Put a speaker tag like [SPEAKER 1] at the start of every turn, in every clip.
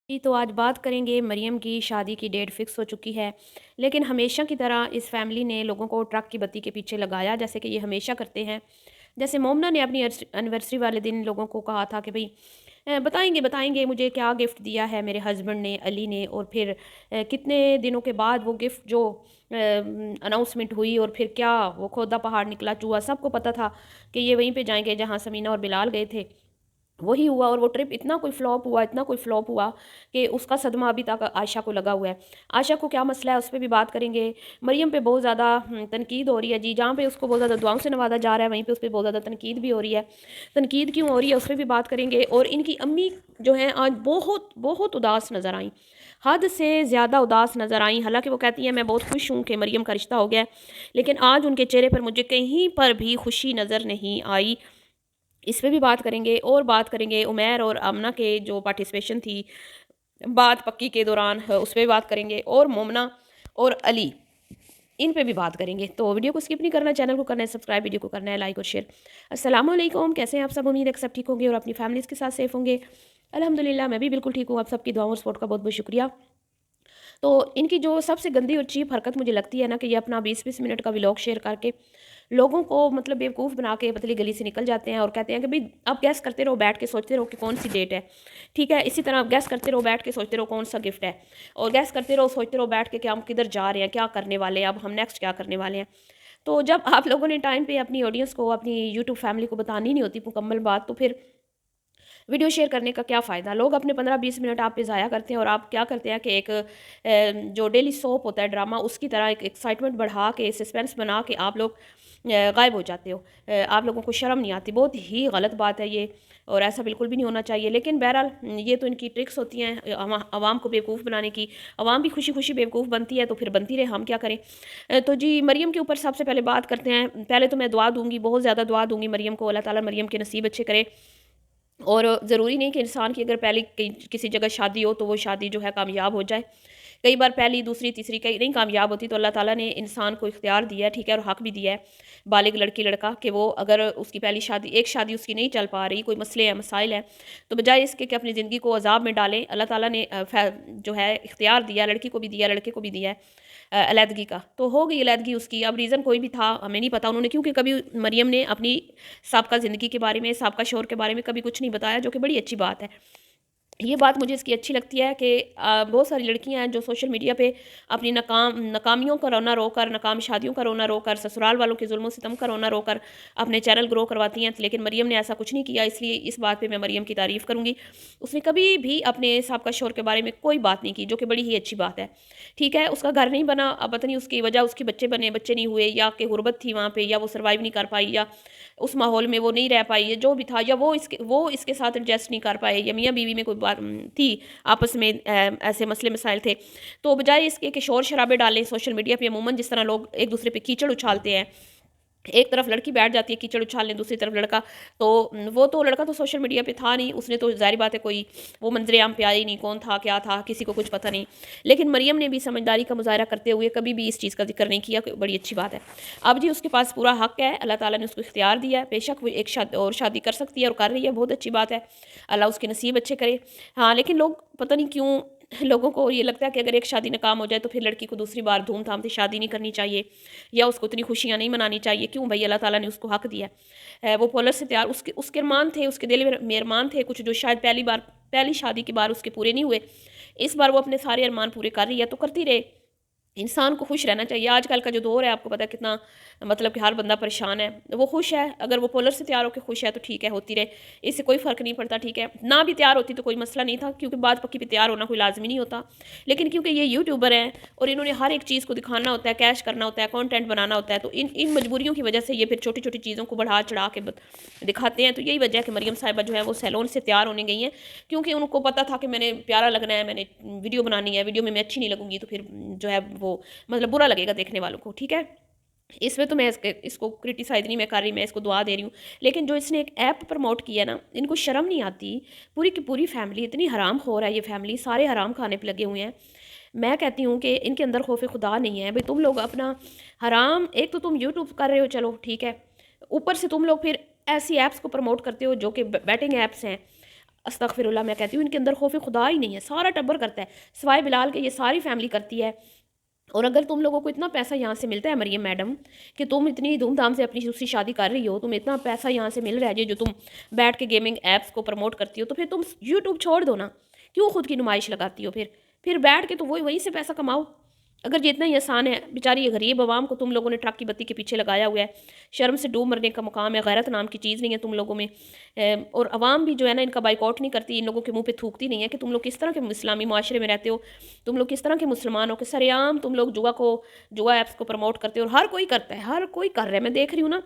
[SPEAKER 1] जी, तो आज बात करेंगे मरियम की शादी की डेट फिक्स हो चुकी है। लेकिन हमेशा की तरह इस फैमिली ने लोगों को ट्रक की बत्ती के पीछे लगाया, जैसे कि ये हमेशा करते हैं। जैसे मोमना ने अपनी एनिवर्सरी वाले दिन लोगों को कहा था कि भई बताएँगे बताएँगे मुझे क्या गिफ्ट दिया है मेरे हस्बैंड ने, अली ने। और फिर कितने दिनों के बाद वो गिफ्ट जो अनाउंसमेंट हुई और फिर क्या वो खोदा पहाड़ निकला चूहा, सबको पता था कि ये वहीं पे जाएँगे जहाँ समीना और बिलाल गए थे। वही हुआ और वो ट्रिप इतना कोई फ्लॉप हुआ, इतना कोई फ्लॉप हुआ कि उसका सदमा अभी तक आयशा को लगा हुआ है। आयशा को क्या मसला है, उस पे भी बात करेंगे। मरियम पे बहुत ज़्यादा तनकीद हो रही है जी, जहाँ पे उसको बहुत ज़्यादा दुआओं से नवाजा जा रहा है, वहीं पे उस पे बहुत ज़्यादा तनकीद भी हो रही है। तनकीद क्यों हो रही है, उस पे भी बात करेंगे। और इनकी अम्मी जो हैं आज बहुत, बहुत उदास नज़र आईं। हद से ज़्यादा उदास नज़र आईं। हालाँकि वो कहती हैं मैं बहुत खुश हूँ कि मरियम का रिश्ता हो गया है, लेकिन आज उनके चेहरे पर मुझे कहीं पर भी खुशी नज़र नहीं आई। इस पे भी बात करेंगे। और बात करेंगे उमैर और आमना के जो पार्टिसिपेशन थी बात पक्की के दौरान, उस पे भी बात करेंगे। और मोमना और अली, इन पे भी बात करेंगे। तो वीडियो को स्किप नहीं करना, चैनल को करना है सब्सक्राइब, वीडियो को करना है लाइक और शेयर। अस्सलाम वालेकुम, कैसे हैं आप सब? उम्मीद है कि सब ठीक होंगे और अपनी फैमिलीज़ के साथ सेफ होंगे। अल्हम्दुलिल्लाह मैं भी बिल्कुल ठीक हूँ। आप सबकी दुआओं और सपोर्ट का बहुत-बहुत शुक्रिया। तो इनकी जो सबसे गंदी और चीप हरकत मुझे लगती है ना, कि ये अपना 20-20 मिनट का व्लॉग शेयर करके लोगों को मतलब बेवकूफ़ बना के पतली गली से निकल जाते हैं और कहते हैं कि भई आप गैस करते रहो, बैठ के सोचते रहो कि कौन-सी डेट है। ठीक है? इसी तरह आप गैस करते रहो, बैठ के सोचते रहो कौन-सा गिफ्ट है। और गैस करते रहो, सोचते रहो बैठ के कि हम किधर जा रहे हैं, क्या करने वाले हैं, अब हम नेक्स्ट क्या करने वाले हैं। तो जब आप लोगों ने टाइम पे अपनी ऑडियंस को, अपनी यूट्यूब फैमिली को बतानी नहीं होती मुकम्मल बात, तो फिर वीडियो शेयर करने का क्या फ़ायदा? लोग अपने 15-20 मिनट आप पे ज़ाया करते हैं और आप क्या करते हैं कि एक जो डेली सोप होता है ड्रामा, उसकी तरह एक एक्साइटमेंट बढ़ा के, सस्पेंस बना के आप लोग गायब हो जाते हो। आप लोगों को शर्म नहीं आती। बहुत ही गलत बात है ये, और ऐसा बिल्कुल भी नहीं होना चाहिए। लेकिन बहरहाल ये तो इनकी ट्रिक्स होती हैं अवाम को बेवकूफ़ बनाने की। अवाम भी खुशी-खुशी बेवकूफ़ बनती है, तो फिर बनती रहे, हम क्या करें। तो जी मरियम के ऊपर सबसे पहले बात करते हैं। पहले तो मैं दुआ दूँगी, बहुत ज़्यादा दुआ दूँगी मरियम को, अल्लाह ताला मरियम के नसीब अच्छे करे। और ज़रूरी नहीं कि इंसान की अगर पहली कहीं किसी जगह शादी हो तो वो शादी जो है कामयाब हो जाए। कई बार पहली, दूसरी, तीसरी कहीं नहीं कामयाब होती, तो अल्लाह ताला ने इंसान को इख्तियार दिया है, ठीक है, और हक़ भी दिया है, बालिग लड़की-लड़का, कि वो अगर उसकी पहली शादी, एक शादी उसकी नहीं चल पा रही, कोई मसले हैं, मसाइल हैं, तो बजाए इसके कि अपनी ज़िंदगी को अज़ाब में डालें, अल्लाह ताला ने जो है इख्तियार दिया, लड़की को भी दिया, लड़के को भी दिया है अलहदगी का। तो हो गई अलहदगी उसकी, अब रीज़न कोई भी था, हमें नहीं पता उन्होंने, क्योंकि कभी मरियम ने अपनी साबका ज़िंदगी के बारे में, साबका शौहर के बारे में कभी कुछ नहीं बताया, जो कि बड़ी अच्छी बात है। ये बात मुझे इसकी अच्छी लगती है कि बहुत सारी लड़कियां हैं जो सोशल मीडिया पे अपनी नाकामियों का रोना रोकर, नाकाम शादियों का रोना रोकर, ससुराल वालों के जुल्मों सितम का रोना रोकर अपने चैनल ग्रो करवाती हैं। लेकिन मरियम ने ऐसा कुछ नहीं किया, इसलिए इस बात पे मैं मरियम की तारीफ़ करूँगी। उसने कभी भी अपने साबका शौहर के बारे में कोई बात नहीं की, जो कि बड़ी ही अच्छी बात है। ठीक है, उसका घर नहीं बना, अब पता नहीं उसकी वजह उसके बच्चे बने, बच्चे नहीं हुए, या कि गुर्बत थी वहाँ पे, या वो सर्वाइव नहीं कर पाई, या उस माहौल में वो नहीं रह पाई, या जो भी था, या वो इसके साथ एडजस्ट नहीं कर पाए, या मियाँ बीवी में कोई बात थी आपस में, ऐसे मसले मसाइल थे। तो बजाय इसके कि शोर शराबे डालें सोशल मीडिया पे, अमूमन जिस तरह लोग एक दूसरे पे कीचड़ उछालते हैं, एक तरफ लड़की बैठ जाती है कीचड़ उछालने, दूसरी तरफ लड़का। तो वो तो लड़का तो सोशल मीडिया पे था नहीं, उसने तो ज़ाहिर बात है कोई वो मंजरे आम पे आया ही नहीं, कौन था क्या था किसी को कुछ पता नहीं। लेकिन मरियम ने भी समझदारी का मुजाहरा करते हुए कभी भी इस चीज़ का जिक्र नहीं किया, बड़ी अच्छी बात है। अब जी उसके पास पूरा हक है, अल्लाह ताला ने उसको इख्तियार दिया है, बेशक वो एक और शादी कर सकती है और कर रही है, बहुत अच्छी बात है, अल्लाह उसके नसीब अच्छे करे। हाँ, लेकिन लोग पता नहीं क्यों लोगों को ये लगता है कि अगर एक शादी नाकाम हो जाए तो फिर लड़की को दूसरी बार धूम-धाम से शादी नहीं करनी चाहिए, या उसको इतनी खुशियाँ नहीं मनानी चाहिए। क्यों भई, अल्लाह ताला ने उसको हक दिया है। वो पॉलर से तैयार, उसके अरमान थे, उसके दिल में मेहरमान थे कुछ, जो शायद पहली शादी के बाद उसके पूरे नहीं हुए। इस बार वो अपने सारे अरमान पूरे कर रही है, तो करती रहे। इंसान को खुश रहना चाहिए। आजकल का जो दौर है आपको पता है कितना, मतलब कि हर बंदा परेशान है। वो खुश है, अगर वो पोलर से तैयार होकर खुश है तो ठीक है, होती रहे, इससे कोई फ़र्क नहीं पड़ता। ठीक है, ना भी तैयार होती तो कोई मसला नहीं था, क्योंकि बात पक्की पे तैयार होना कोई लाज़मी नहीं होता। लेकिन क्योंकि ये यूट्यूबर हैं और इन्होंने हर एक चीज़ को दिखाना होता है, कैश करना होता है, कंटेंट बनाना होता है, तो इन इन मजबूरियों की वजह से ये फिर छोटी-छोटी चीज़ों को बढ़ा चढ़ा के दिखाते हैं। तो यही वजह है कि मरियम साहिबा जो है वो सैलून से तैयार होने गई हैं, क्योंकि उनको पता था कि मैंने प्यारा लगना है, मैंने वीडियो बनानी है, वीडियो में मैं अच्छी नहीं लगूंगी तो फिर जो है वो मतलब बुरा लगेगा देखने वालों को। ठीक है, इसमें तो मैं इसको क्रिटिसाइज़ नहीं मैं कर रही, मैं इसको दुआ दे रही हूँ। लेकिन जो इसने एक ऐप प्रमोट किया ना, इनको शर्म नहीं आती। पूरी की पूरी फैमिली इतनी हराम खौर है, ये फैमिली सारे हराम खाने पे लगे हुए हैं। मैं कहती हूँ कि इनके अंदर खौफ खुदा नहीं है। भाई तुम लोग अपना हराम, एक तो तुम यूट्यूब कर रहे हो, चलो ठीक है, ऊपर से तुम लोग फिर ऐसी ऐप्स को प्रमोट करते हो जो कि बैटिंग ऐप्स हैं। استغفر اللہ میں کہتی ہوں، ان کے اندر خوف خدا ہی نہیں ہے، سارا ٹبر کرتا ہے سوائے بلال کے، یہ ساری فیملی کرتی ہے۔ اور اگر تم لوگوں کو اتنا پیسہ یہاں سے ملتا ہے مریم میڈم کہ تم اتنی دھوم دھام سے اپنی دوسری شادی کر رہی ہو، تمہیں اتنا پیسہ یہاں سے مل رہا ہے جو تم بیٹھ کے گیمنگ ایپس کو پروموٹ کرتی ہو، تو پھر تم یوٹیوب چھوڑ دو نا، کیوں خود کی نمائش لگاتی ہو؟ پھر بیٹھ کے تو وہیں سے پیسہ کماؤ اگر یہ اتنا ہی آسان ہے۔ بیچاری یہ غریب عوام کو تم لوگوں نے ٹرک کی بتی کے پیچھے لگایا ہوا ہے، شرم سے ڈوب مرنے کا مقام ہے، غیرت نام کی چیز نہیں ہے تم لوگوں میں۔ اور عوام بھی جو ہے نا ان کا بائیکاٹ نہیں کرتی، ان لوگوں کے منہ پہ تھوکتی نہیں ہے کہ تم لوگ کس طرح کے اسلامی معاشرے میں رہتے ہو، تم لوگ کس طرح کے مسلمان ہو کہ سر عام تم لوگ جوا ایپس کو پروموٹ کرتے ہو، اور ہر کوئی کرتا ہے، ہر کوئی کر رہا ہے، میں دیکھ رہی ہوں نا،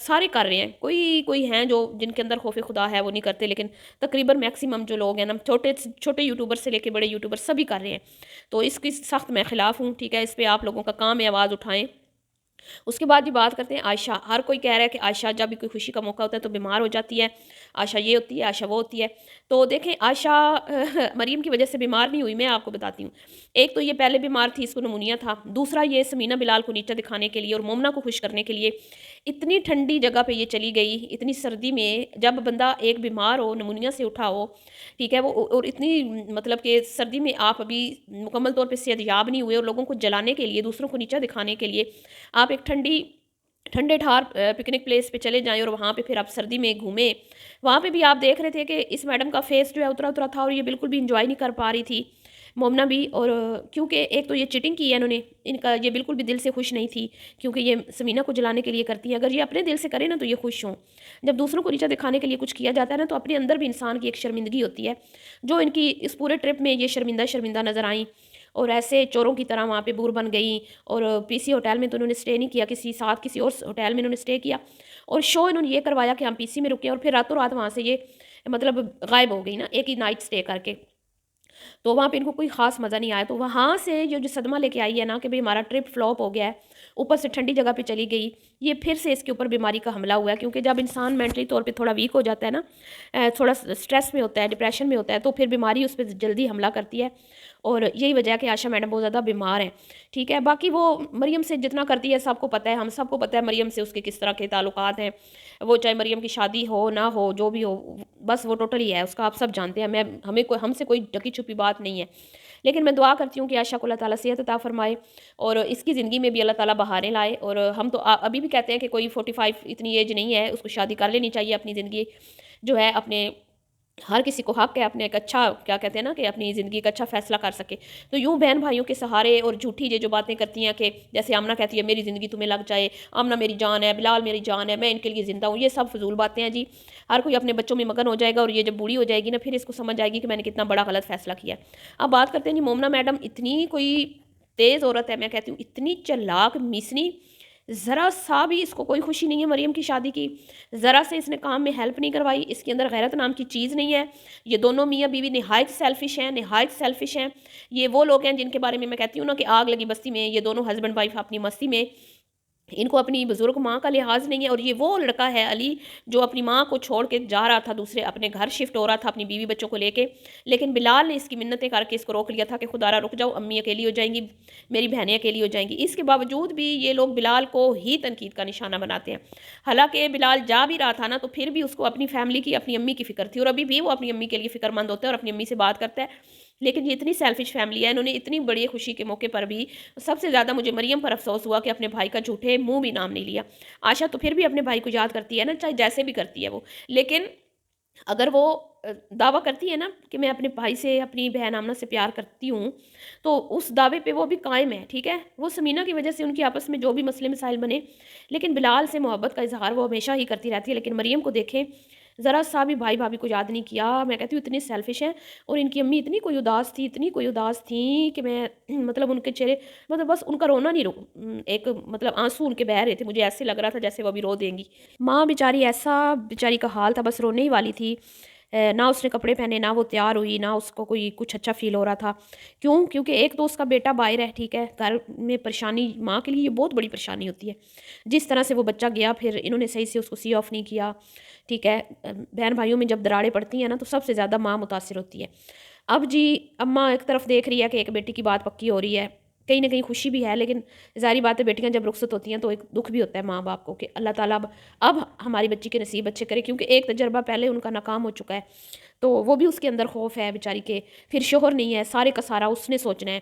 [SPEAKER 1] سارے کر رہے ہیں، کوئی ہیں جو جن کے اندر خوف خدا ہے وہ نہیں کرتے، لیکن تقریباً میکسیمم جو لوگ ہیں نا، چھوٹے یوٹیوبر سے لے کے بڑے یوٹیوبر سبھی کر رہے ہیں۔ تو اس کی سخت میں خلاف ہوں، ٹھیک ہے، اس پہ آپ لوگوں کا کام ہے آواز اٹھائیں۔ اس کے بعد یہ بات کرتے ہیں عائشہ، ہر کوئی کہہ رہا ہے کہ عائشہ جب بھی کوئی خوشی کا موقع ہوتا ہے تو بیمار ہو جاتی ہے، عائشہ یہ ہوتی ہے، عائشہ وہ ہوتی ہے۔ تو دیکھیں عائشہ مریم کی وجہ سے بیمار نہیں ہوئی، میں آپ کو بتاتی ہوں۔ ایک تو یہ پہلے بیمار تھی، اس کو نمونیا تھا، دوسرا یہ سمینہ بلال کو نیچا دکھانے کے لیے اور مومنہ کو خوش کرنے کے لیے اتنی ٹھنڈی جگہ پہ یہ چلی گئی، اتنی سردی میں، جب بندہ ایک بیمار ہو، نمونیا سے اٹھا ہو، ٹھیک ہے، وہ اور اتنی مطلب کہ سردی میں آپ ابھی مکمل طور پہ صحتیاب نہیں ہوئے، اور لوگوں کو جلانے کے لیے، دوسروں کو نیچا دکھانے کے لیے آپ ایک ٹھنڈے ٹھار پکنک پلیس پہ چلے جائیں، اور وہاں پہ پھر آپ سردی میں گھومیں۔ وہاں پہ بھی آپ دیکھ رہے تھے کہ اس میڈم کا فیس جو ہے اترا تھا، اور یہ بالکل بھی انجوائے نہیں کر پا رہی تھی مومنہ بھی، اور کیونکہ ایک تو یہ چیٹنگ کی ہے انہوں نے، ان کا یہ بالکل بھی دل سے خوش نہیں تھی، کیونکہ یہ سمینہ کو جلانے کے لیے کرتی ہے، اگر یہ اپنے دل سے کرے نا تو یہ خوش ہوں۔ جب دوسروں کو نیچا دکھانے کے لیے کچھ کیا جاتا ہے نا تو اپنے اندر بھی انسان کی ایک شرمندگی ہوتی ہے، جو ان کی اس پورے ٹرپ میں یہ شرمندہ نظر آئیں، اور ایسے چوروں کی طرح وہاں پہ بور بن گئیں، اور پی سی ہوٹل میں تو انہوں نے اسٹے نہیں کیا، کسی اور ہوٹل میں انہوں نے اسٹے کیا، اور شو انہوں نے یہ کروایا کہ ہم پی سی میں رکے، اور پھر راتوں رات وہاں سے یہ مطلب غائب ہو گئی نا ایک ہی نائٹ اسٹے کر کے، تو وہاں پہ ان کو کوئی خاص مزہ نہیں آیا۔ تو وہاں سے یہ جو صدمہ لے کے آئی ہے نا کہ بھئی ہمارا ٹرپ فلاپ ہو گیا ہے، اوپر سے ٹھنڈی جگہ پہ چلی گئی، یہ پھر سے اس کے اوپر بیماری کا حملہ ہوا ہے، کیونکہ جب انسان مینٹلی طور پہ تھوڑا ویک ہو جاتا ہے نا، تھوڑا سٹریس میں ہوتا ہے، ڈپریشن میں ہوتا ہے، تو پھر بیماری اس پہ جلدی حملہ کرتی ہے، اور یہی وجہ ہے کہ عائشہ میڈم بہت زیادہ بیمار ہیں، ٹھیک ہے۔ باقی وہ مریم سے جتنا کرتی ہے سب کو پتہ ہے، ہم سب کو پتہ ہے مریم سے اس کے کس طرح کے تعلقات ہیں، وہ چاہے مریم کی شادی ہو نہ ہو، جو بھی ہو، بس وہ ٹوٹلی ہے اس کا، آپ سب جانتے ہیں، ہم سے کوئی ڈکی چھپی بات نہیں ہے، لیکن میں دعا کرتی ہوں کہ عائشہ کو اللہ تعالیٰ صحت عطا فرمائے، اور اس کی زندگی میں بھی اللہ تعالیٰ بہاریں لائے، اور ہم تو ابھی بھی کہتے ہیں کہ کوئی 45 اتنی ایج نہیں ہے، اس کو شادی کر لینی چاہیے، اپنی زندگی جو ہے اپنے، ہر کسی کو حق ہے اپنے ایک اچھا، کیا کہتے ہیں نا کہ اپنی زندگی کا اچھا فیصلہ کر سکے، تو یوں بہن بھائیوں کے سہارے اور جھوٹی یہ جو باتیں کرتی ہیں کہ جیسے آمنہ کہتی ہے میری زندگی تمہیں لگ جائے، آمنہ میری جان ہے، بلال میری جان ہے، میں ان کے لیے زندہ ہوں، یہ سب فضول باتیں ہیں جی۔ ہر کوئی اپنے بچوں میں مگن ہو جائے گا، اور یہ جب بوڑھی ہو جائے گی نا پھر اس کو سمجھ آئے گی کہ میں نے کتنا بڑا غلط فیصلہ کیا ہے۔ اب بات کرتے ہیں جی مومنہ میڈم، اتنی کوئی تیز عورت ہے، میں کہتی ہوں اتنی چلاک میسنی، ذرا سا بھی اس کو کوئی خوشی نہیں ہے مریم کی شادی کی، ذرا سے اس نے کام میں ہیلپ نہیں کروائی، اس کے اندر غیرت نام کی چیز نہیں ہے۔ یہ دونوں میاں بیوی نہایت سیلفش ہیں، یہ وہ لوگ ہیں جن کے بارے میں کہتی ہوں نا کہ آگ لگی بستی میں، یہ دونوں ہسبینڈ وائف اپنی مستی میں، ان کو اپنی بزرگ ماں کا لحاظ نہیں ہے، اور یہ وہ لڑکا ہے علی جو اپنی ماں کو چھوڑ کے جا رہا تھا، دوسرے اپنے گھر شفٹ ہو رہا تھا اپنی بیوی بچوں کو لے کے، لیکن بلال نے اس کی منتیں کر کے اس کو روک لیا تھا کہ خدا را رک جاؤ، امی اکیلی ہو جائیں گی، میری بہنیں اکیلی ہو جائیں گی۔ اس کے باوجود بھی یہ لوگ بلال کو ہی تنقید کا نشانہ بناتے ہیں، حالانکہ بلال جا بھی رہا تھا نا تو پھر بھی اس کو اپنی فیملی کی، اپنی امی کی فکر تھی، اور ابھی بھی وہ اپنی امی کے لیے فکر مند ہوتا ہے اور اپنی امی سے بات کرتا ہے، لیکن یہ اتنی سیلفش فیملی ہے، انہوں نے اتنی بڑی خوشی کے موقع پر بھی، سب سے زیادہ مجھے مریم پر افسوس ہوا کہ اپنے بھائی کا جھوٹے منہ بھی نام نہیں لیا۔ عائشہ تو پھر بھی اپنے بھائی کو یاد کرتی ہے نا، چاہے جیسے بھی کرتی ہے وہ، لیکن اگر وہ دعویٰ کرتی ہے نا کہ میں اپنے بھائی سے، اپنی بہن آمنہ سے پیار کرتی ہوں، تو اس دعوے پہ وہ بھی قائم ہے، ٹھیک ہے، وہ سمینہ کی وجہ سے ان کی آپس میں جو بھی مسئلے مسائل بنے، لیکن بلال سے محبت کا اظہار وہ ہمیشہ ہی کرتی رہتی ہے، لیکن مریم کو دیکھیں ذرا سا بھی بھائی بھابھی کو یاد نہیں کیا، میں کہتی ہوں اتنی سیلفش ہیں، اور ان کی امی اتنی کوئی اداس تھیں کہ میں مطلب ان کے چہرے، مطلب بس ان کا رونا نہیں ایک مطلب آنسو ان کے بہہ رہے تھے، مجھے ایسے لگ رہا تھا جیسے وہ ابھی رو دیں گی۔ ماں بیچاری ایسا بیچاری کا حال تھا، بس رونے ہی والی تھی، نہ اس نے کپڑے پہنے، نہ وہ تیار ہوئی، نہ اس کو کوئی کچھ اچھا فیل ہو رہا تھا، کیونکہ ایک تو اس کا بیٹا باہر ہے، ٹھیک ہے، گھر میں پریشانی، ماں کے لیے یہ بہت بڑی پریشانی ہوتی ہے، جس طرح سے وہ بچہ گیا پھر انہوں نے صحیح سے اس کو سی آف نہیں کیا، ٹھیک ہے، بہن بھائیوں میں جب دراڑیں پڑتی ہیں نا تو سب سے زیادہ ماں متاثر ہوتی ہے۔ اب جی اماں ایک طرف دیکھ رہی ہے کہ ایک بیٹی کی بات پکی ہو رہی ہے، कहीं न कहीं खुशी भी है, लेकिन ज़ाहिर बात है बेटियाँ जब रुखसत होती हैं तो एक दुःख भी होता है माँ बाप को कि अल्लाह ताला अब हमारी बच्ची के नसीब अच्छे करे, क्योंकि एक तजर्बा पहले उनका नाकाम हो चुका है। तो वो भी उसके अंदर खौफ है बेचारी के, फिर शोहर नहीं है, सारे का सारा उसने सोचना है।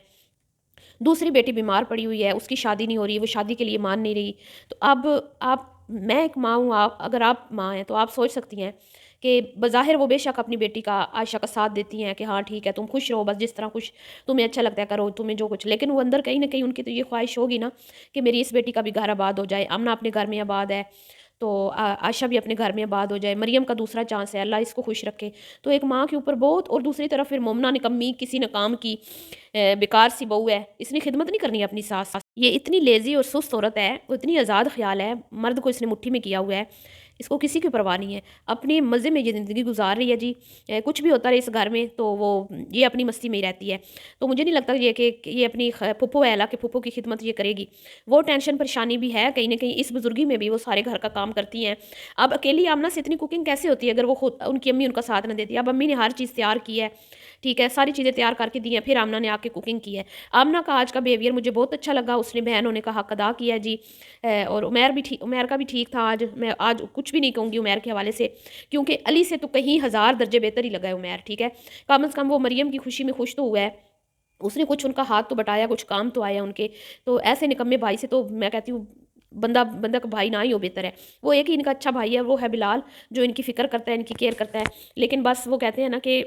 [SPEAKER 1] दूसरी बेटी बीमार पड़ी हुई है, उसकी शादी नहीं हो रही, वो शादी के लिए मान नहीं रही। तो अब आप मैं एक माँ हूँ, आप अगर आप माँ हैं तो आप सोच सकती हैं कि बज़ाहिर वो बेशक अपनी बेटी का आयशा का साथ देती हैं कि हाँ ठीक है, तुम खुश रहो, बस जिस तरह खुश तुम्हें अच्छा लगता है करो, तुम्हें जो कुछ, लेकिन वो अंदर कहीं न कहीं उनकी तो ये ख्वाहिश होगी ना कि मेरी इस बेटी का भी घर आबाद हो जाए। आमना अपने घर में आबाद है, तो आयशा भी अपने घर में आबाद हो जाए, मरियम का दूसरा चांस है, अल्लाह इसको खुश रखे। तो एक माँ के ऊपर बहुत, और दूसरी तरफ फिर मोमना निकम्मी किसी न काम की बेकार सी बहू है, इसने खिदमत नहीं करनी है अपनी सास। ये इतनी लेज़ी और सुस्त औरत है, वो इतनी आज़ाद ख़्याल है, मर्द को इसने मुट्ठी में किया हुआ है, इसको किसी की परवाह नहीं है। अपने मज़े में ये ज़िंदगी गुज़ार रही है जी। कुछ भी होता रहे इस घर में तो वो ये अपनी मस्ती में ही रहती है। तो मुझे नहीं लगता ये कि ये अपनी फूफो है, हालाँकि फूफो की खिदमत ये करेगी। वो टेंशन परेशानी भी है, कहीं न कहीं इस बुज़ुर्गी में भी वो सारे घर का काम करती हैं। अब अकेली आमना से इतनी कुकिंग कैसे होती है अगर वो खुद उनकी अम्मी उनका साथ ना देती। अब अम्मी ने हर चीज़ तैयार की है, ठीक है, सारी चीज़ें तैयार करके दी हैं, फिर आमना ने आके कुकिंग की है। आमना का आज का बिहेवियर मुझे बहुत अच्छा लगा, उसने बहन होने का हक अदा किया है जी। और उमैर का भी ठीक था आज, मैं आज कुछ भी नहीं कहूँगी उमैर के हवाले से, क्योंकि अली से तो कहीं हज़ार दर्जे बेहतर ही लगा है उमैर, ठीक है। कम से कम वो मरियम की खुशी में खुश तो हुआ है, उसने कुछ उनका हाथ तो बटाया, कुछ काम तो आया उनके। तो ऐसे निकम्मे भाई से तो मैं कहती हूँ बंदा बंदा का भाई ना ही हो बेहतर है। वो एक ही इनका अच्छा भाई है, वो है बिलाल, जो इनकी फ़िक्र करता है, इनकी केयर करता है। लेकिन बस वो कहते हैं ना कि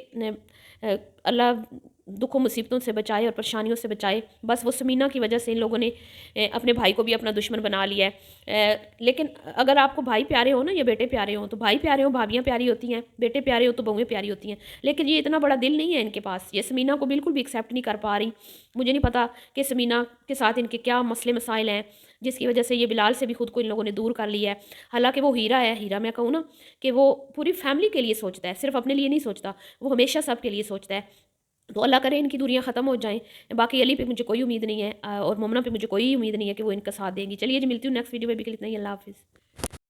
[SPEAKER 1] अल्लाह दुखों मुसीबतों से बचाए और परेशानियों से बचाए। बस वो समीना की वजह से इन लोगों ने अपने भाई को भी अपना दुश्मन बना लिया है। लेकिन अगर आपको भाई प्यारे हो ना या बेटे प्यारे हों, तो भाई प्यारे हों भाभियाँ प्यारी होती हैं, बेटे प्यारे हो तो बहुएँ प्यारी होती हैं। लेकिन ये इतना बड़ा दिल नहीं है इनके पास, ये समीना को बिल्कुल भी एक्सेप्ट नहीं कर पा रही। मुझे नहीं पता कि समीना के साथ इनके क्या मसले मसाइल हैं, जिसकी वजह से ये बिलाल से भी खुद को इन लोगों ने दूर कर लिया है। हालाँकि वो हीरा है, हीरा मैं कहूँ ना कि वो पूरी फैमिली के लिए सोचता है, सिर्फ़ अपने लिए नहीं सोचता, वो हमेशा सबके लिए सोचता है। तो अल्लाह करे इनकी दूरियाँ ख़त्म हो जाएँ। बाकी अली पे मुझे कोई उम्मीद नहीं है और मोमना पे मुझे कोई उम्मीद नहीं है कि वो इनका साथ देंगी। चलिए जी, मिलती हूँ नेक्स्ट वीडियो में, अभी के लिए इतना ही। अल्लाह हाफ़िज़।